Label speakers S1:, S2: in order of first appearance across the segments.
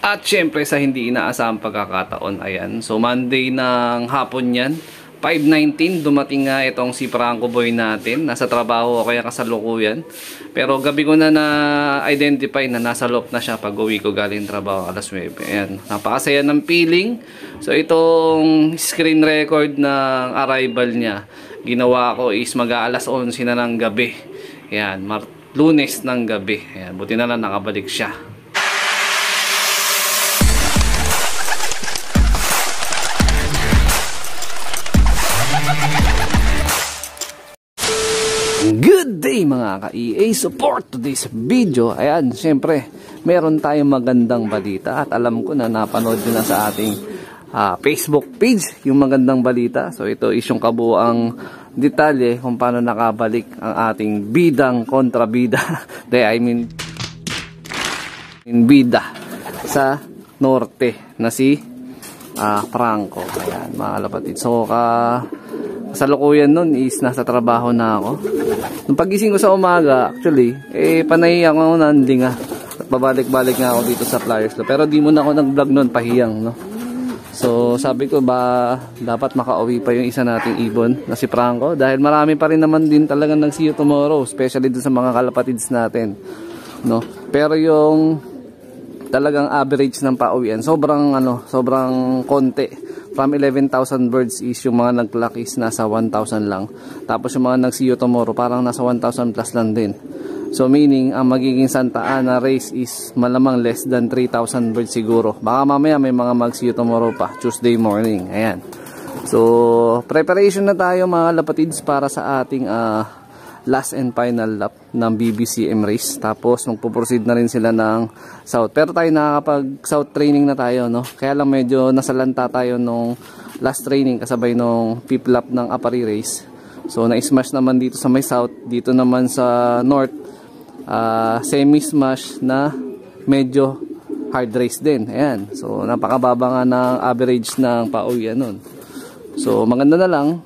S1: At syempre sa hindi inaasahang pagkakataon, ayan. So Monday ng hapon yan, 5:19, dumating nga itong si Franco Boy natin. Nasa trabaho o kaya kasalukuyan. Pero gabi ko na na-identify na nasa loop na siya pag uwi ko galing trabaho alas 9. Ayan, napakasaya ng feeling. So itong screen record ng arrival niya, ginawa ko is mag-aalas 11 na ng gabi. Ayan, Lunes ng gabi. Ayan, buti na lang nakabalik siya. Good day mga ka-EA support to this video. Ayan, syempre meron tayong magandang balita at alam ko na napanood nyo na sa ating Facebook page yung magandang balita. So ito is yung kabuang detalye kung paano nakabalik ang ating bidang kontrabida bida sa norte na si Franco. Ayan mga kalapatid. So kasalukuyan nun is nasa trabaho na ako. Nung pagising ko sa umaga, actually, panay ako nandinga. At babalik-balik nga ako dito sa Flyers. Pero di mo na ako nag-vlog nun, pahiyang, no? So, sabi ko ba, dapat makauwi pa yung isa nating ibon na si Franco. Dahil marami pa rin naman din talagang nag-see you tomorrow. Especially dun sa mga kalapatids natin, no? Pero yung talagang average ng pauwian, sobrang konti. From 11,000 birds is yung mga nag-clock is nasa 1,000 lang. Tapos yung mga nag-see you tomorrow parang nasa 1,000 plus lang din. So meaning ang magiging Santa Ana race is malamang less than 3,000 birds siguro. Baka mamaya may mga mag-see you tomorrow pa, Tuesday morning. Ayan. So preparation na tayo mga lapatids para sa ating last and final lap ng BBCM race. Tapos magpo-proceed na rin sila ng South. Pero tayo nakakapag South training na tayo, no? Kaya lang medyo nasalanta tayo nung last training kasabay nung fifth lap ng Apari race. So na-smash naman dito sa may South. Dito naman sa North, semi-smash na medyo hard race din. Ayan. So napakababa nga ng average ng pauwian nun. So maganda na lang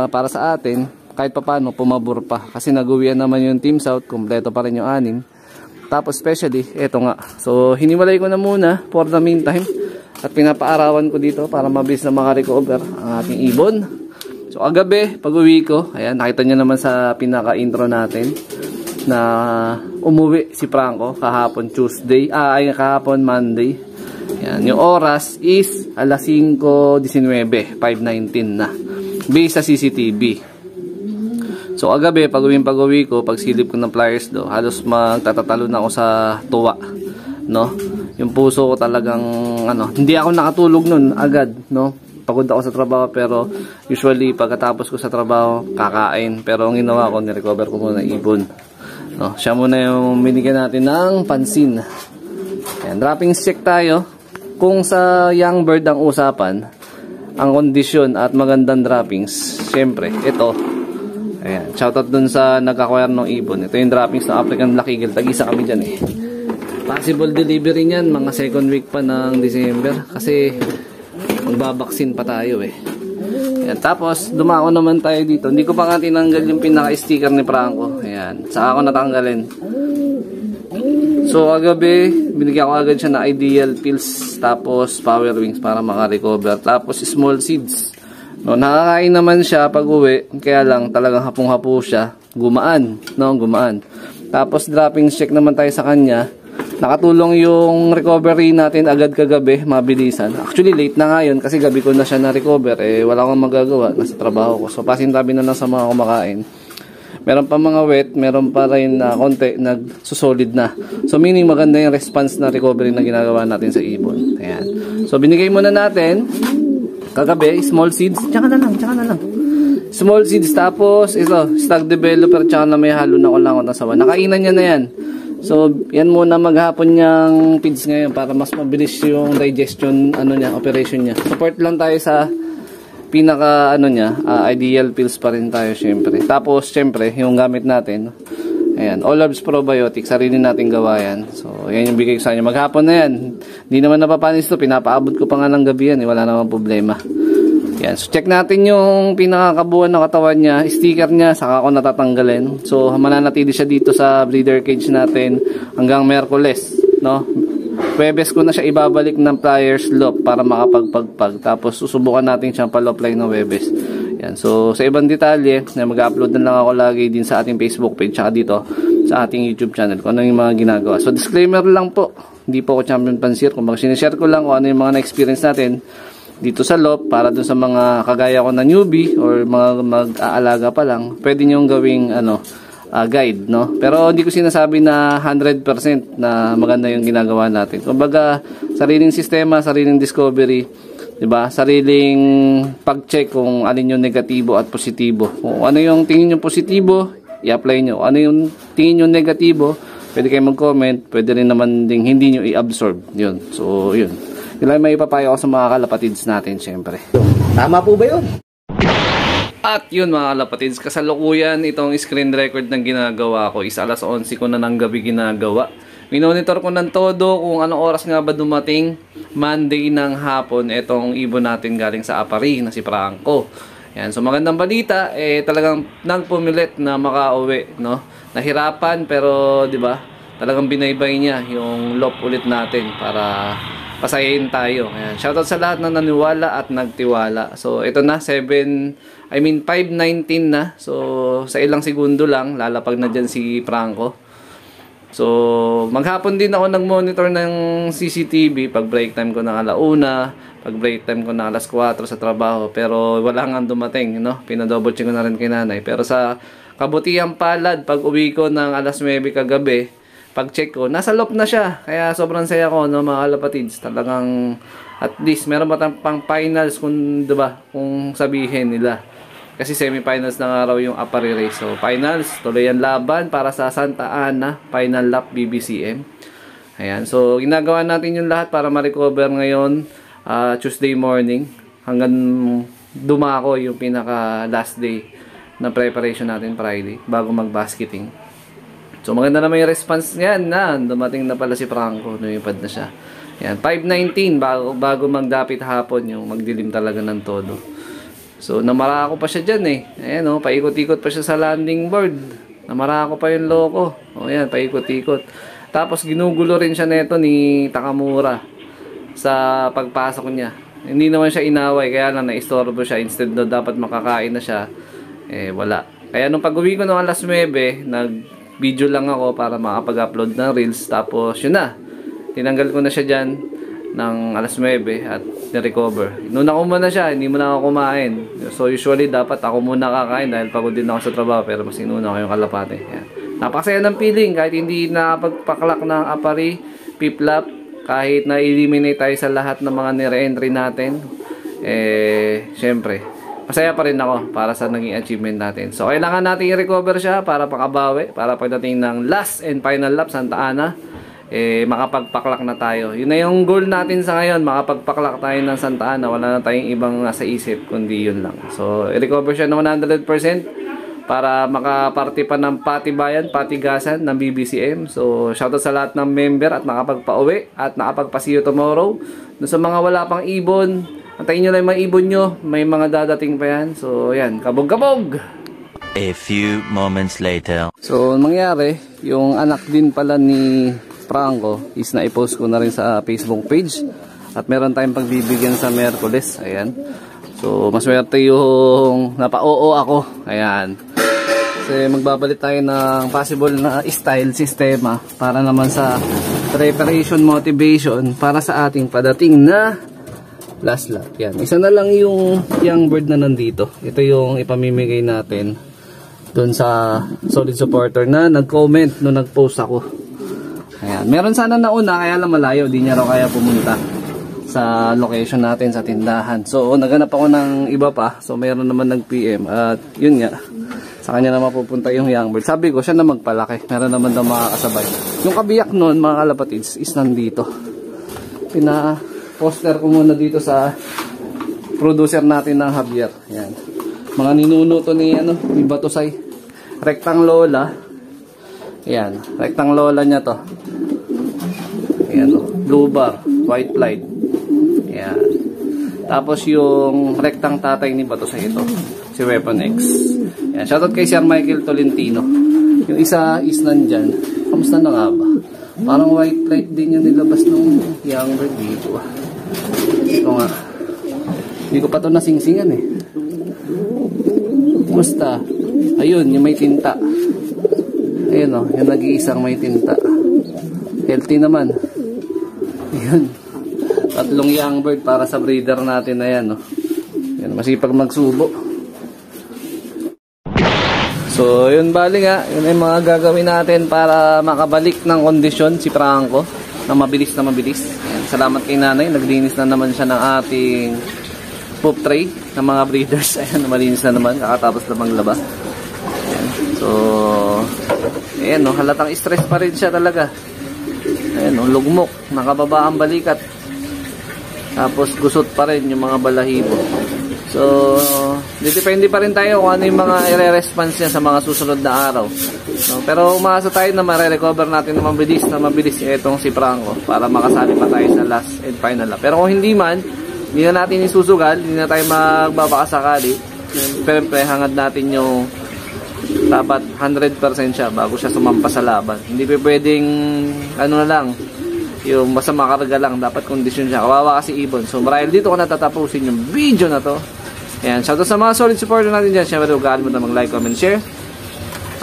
S1: para sa atin kahit papano pumabor pa kasi nag-uwian naman yung Team South, kompleto pa rin yung 6. Tapos especially eto nga, so hiniwalay ko na muna for the meantime at pinapaarawan ko dito para mabilis na makarecover ang ating ibon. So agabi pag uwi ko, ayan, nakita nyo naman sa pinaka intro natin na umuwi si Franco kahapon kahapon Monday. Ayan, yung oras is alas 5:19, 5:19 na based sa CCTV. So agabi pag-uwi ko, pagsilip ko ng Flyers do, halos magtatatalo na ako sa tuwa, no? Yung puso ko talagang hindi ako nakatulog nun agad, no? Pagod ako sa trabaho pero usually pagkatapos ko sa trabaho kakain, pero ang ginawa ko ni-recover ko muna ibon. No, siya muna yung binigyan natin ng pansin. Ayan, droppings check tayo. Kung sa young bird ang usapan, ang kondisyon at magandang droppings, syempre ito. Ayan, shoutout dun sa nag-acquire ng ibon. Ito yung droppings ng African Black Eagle. Tag-isa kami dyan eh. Possible delivery niyan mga second week pa ng December. Kasi magbabaksin pa tayo eh. Ayan, tapos dumako naman tayo dito. Hindi ko pa nga tinanggal yung pinaka-sticker ni Franco. Ayan, saka ako natanggalin. So agabi, binigyan ko agad siya na ideal pills. Tapos power wings para makarecover. Tapos small seeds. No, nakakain naman siya pag uwi, kaya lang talagang hapong-hapo siya, gumaan. Tapos dropping check naman tayo sa kanya. Nakatulong yung recovery natin agad kagabi, mabilisan. Actually late na nga yun kasi gabi ko na siya na-recover, wala akong magagawa, nasa trabaho ko. So pasintabi na lang sa mga kumakain. Meron pa mga wet, meron pa rin konti, nagsusolid na. So meaning maganda yung response na recovery na ginagawa natin sa ibon. Ayan. So binigay muna natin kagabi, small seeds, tsaka na lang. Small seeds, tapos ito, stock developer, tsaka na may halo na kulangot na sawa. Nakainan niya na yan. So, yan muna maghapon niyang feeds ngayon para mas mabilis yung digestion, operation niya. Support lang tayo sa pinaka, ideal pills pa rin tayo, syempre. Tapos, syempre, yung gamit natin, ayan, All Herbs Probiotics, sarili natin gawa yan. So, yan yung bigay ko sa inyo. Maghapon na yan. Hindi naman napapanis to. Pinapaabot ko pa nga ng gabi yan. Wala namang problema. Yan. So, check natin yung pinakakabuuan ng katawan niya. Sticker niya, saka ako natatanggalin. So, mananatili siya dito sa breeder cage natin hanggang Merkules, no? Webes ko na siya ibabalik ng pliers loop para makapagpagpag. Tapos susubukan natin siyang palopline ng Webes. Yan. So sa ibang detalye, na mag-upload na lang ako lagi din sa ating Facebook page tsaka dito sa ating YouTube channel kung ano yung mga ginagawa. So disclaimer lang po, hindi po ako champion pansir. Kung sinishare ko lang kung ano yung mga na-experience natin dito sa loop para dun sa mga kagaya ko na newbie or mga mag-aalaga pa lang, pwede nyong gawing guide, no? Pero hindi ko sinasabi na 100% na maganda yung ginagawa natin. Kumbaga, sariling sistema, sariling discovery, 'di ba? Sariling pag-check kung alin yung negatibo at positibo. Kung ano yung tingin yung positibo, i-apply nyo. Ano yung tingin yung negatibo, pwede kayo mag-comment, pwede rin naman ding hindi nyo i-absorb. Yun. So, yun. Yun lang may ipapayo ako sa mga kalapatids natin, syempre.
S2: Tama po ba yun?
S1: At yun mga kalapatids, kasalukuyan itong screen record ng ginagawa ko is alas 11 ko na ng gabi ginagawa. Minonitor ko ng todo kung anong oras nga ba dumating Monday ng hapon itong ibon natin galing sa Apari na si Franco. Yan, so magandang balita, talagang nagpumilit na makauwi, no? Nahirapan pero 'di ba? Talagang binaybay niya yung loop ulit natin para pasayahin tayo. Ayan. Shoutout sa lahat na naniwala at nagtiwala. So ito na 5:19 na. So sa ilang segundo lang lalapag na diyan si Franco. So maghapon din ako nag-monitor ng CCTV pag break time ko ng alauna, pag break time ko ng alas 4 sa trabaho, pero wala nga dumating, no? Pinadouble check ko na rin kay nanay. Pero sa kabutihang palad, pag uwi ko ng alas 9 kagabi, pag check ko, nasa loop na siya. Kaya sobrang saya ko, no, mga kalapatids. Talagang at least meron ba pang finals kung, diba, kung sabihin nila. Kasi semifinals na nga raw yung Apari race. So finals, tuloy ang laban para sa Santa Ana Final Lap BBCM. Ayan, so ginagawa natin yung lahat para ma-recover ngayon Tuesday morning hanggang dumako yung pinaka last day na preparation natin Friday bago mag-basketing. So maganda naman yung response niyan na dumating na pala si Franco, lumipad na siya. Ayan, 5:19 bago magdapit hapon yung magdilim talaga ng todo. So namarako pa siya dyan Ayan paikot-ikot pa siya sa landing board. Namarako pa yung loko. O ayan, paikot-ikot. Tapos ginugulo rin siya neto ni Takamura sa pagpasok niya. Hindi naman siya inaway, kaya lang naistorbo siya. Instead na dapat makakain na siya, wala. Kaya nung pag-uwi ko ng alas 9, nag-video lang ako para makapag-upload ng reels. Tapos yun na, tinanggal ko na siya dyan ng alas 9 at na-recover. Nuna ko muna siya, hindi muna ako kumain. So usually dapat ako muna kakain dahil pagod din ako sa trabaho, pero mas inuna ko yung kalapate. Yan. Napakasaya ng feeling kahit hindi nakapagpaklak ng Apari, piplap, kahit na-eliminate tayo sa lahat ng mga nire-entry natin. Syempre, masaya pa rin ako para sa naging achievement natin. So kailangan natin i-recover siya para pakabawi, para pagdating ng last and final lap Santa Ana, makapagpaklak na tayo. Yun na yung goal natin sa ngayon, makapagpaklak tayo ng Santa Ana. Wala na tayong ibang nasa isip kundi yun lang. So i-recover siya ng 100% para makaparte pa ng patibayan, patigasan ng BBCM. So shoutout sa lahat ng member at nakapagpa-uwi at nakapagpa-see you tomorrow. Doon sa mga wala pang ibon, antayin nyo lang yung mga ibon nyo, may mga dadating pa yan. So yan, kabog-kabog!
S3: A few moments later.
S1: So mangyari, yung anak din pala ni Franco is na-post ko na rin sa Facebook page at meron tayong pagbibigyan sa Miyerkules. Ayan. So maswerte yung napa-oo ako. Ayan. Kasi magbabalit tayo ng possible na style sistema para naman sa preparation motivation para sa ating padating na last lap. Yan. Isa na lang yung young bird na nandito. Ito yung ipamimigay natin doon sa solid supporter na nag-comment nung nag-post ako. Ayan. Meron sana nauna kaya lang malayo, di niya raw kaya pumunta sa location natin sa tindahan. So naghanap ako ng iba pa. So meron naman nag-PM at yun nga, sa kanya na mapupunta yung young bird. Sabi ko siya na magpalaki, meron naman daw makakasabay. Yung kabiyak nun mga kalapatids is nandito. Pina-poster ko muna dito sa producer natin ng Javier. Ayan. Mga ninuno to ni Batusay. Rectang Lola. Ayan, rectang Lola niya to. Ayan, blue bar, white light. Ayan. Tapos yung rectang tatay ni Batusay ito, si Weapon X. Ayan, shoutout kay Sir Michael Tolentino. Yung isa is nandyan. Kamusta na nga ba? Parang white light din yung nilabas ng young bird dito. Ito nga. Hindi ko pa ito nasingsingan eh. Kumusta? Ayun, yung may tinta. Ayun o, yung nag-iisang may tinta. Healthy naman. Ayun. 3 young bird para sa breeder natin na yan. Yan, masipag magsubo. So, yun bali nga. Yun ay mga gagawin natin para makabalik ng kondisyon si Franco. Na mabilis na mabilis. Yan, salamat kay nanay. Naglinis na naman siya ng ating poop tray ng mga breeders. Ayan, malinis na naman. Kakatapos na maglaba. Ayan. So, ayan, no, halatang stress pa rin siya talaga. Ayan, no, lugmok. Nakababa ang balikat. Tapos gusot pa rin yung mga balahibo. So, depende pa rin tayo kung ano yung mga i-response niya sa mga susunod na araw. No? Pero umaasa tayo na ma-recover natin na mabilis itong si Franco para makasali pa tayo sa last and final lap. Pero kung hindi man, hindi na natin isusugal, hindi na tayo magbabakasakali. Siyempre, hangad natin yung dapat 100% siya bago siya sumampa sa laban. Hindi pa pwedeng, ano na lang, yung basta makarga lang, dapat kondisyon siya. Kawawa kasi ibon. So, marahil dito ko natatapusin yung video na to. Ayan, shoutout sa mga solid supporter natin dyan. Siyempre, huwag kalimutan mag-like, comment, share.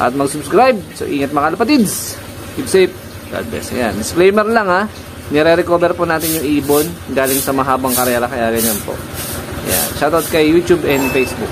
S1: At mag-subscribe. So, ingat mga kalapatids. Keep safe. God bless. Ayan, disclaimer lang ha. Nire-recover po natin yung ibon galing sa mahabang karera. Kaya ganyan po. Ayan, shoutout kay YouTube and Facebook.